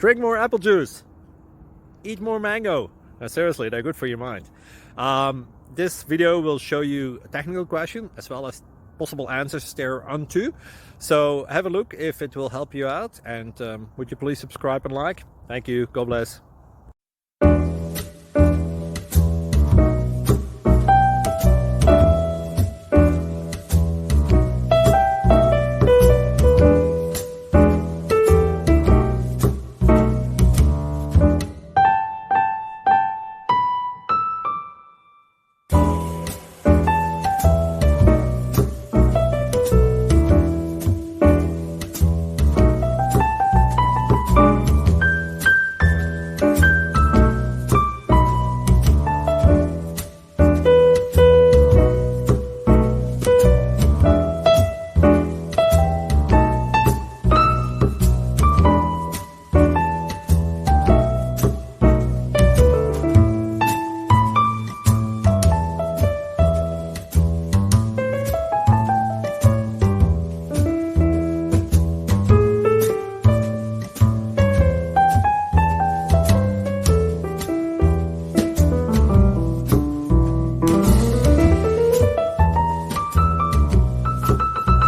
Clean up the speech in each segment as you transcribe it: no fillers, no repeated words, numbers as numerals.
Drink more apple juice. Eat more mango. Seriously, they're good for your mind. This video will show you a technical question as well as possible answers thereunto. So have a look if it will help you out, and would you please subscribe and like? Thank you. God bless.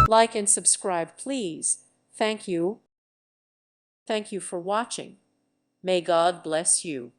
Like and subscribe, please. Thank you. Thank you for watching. May God bless you.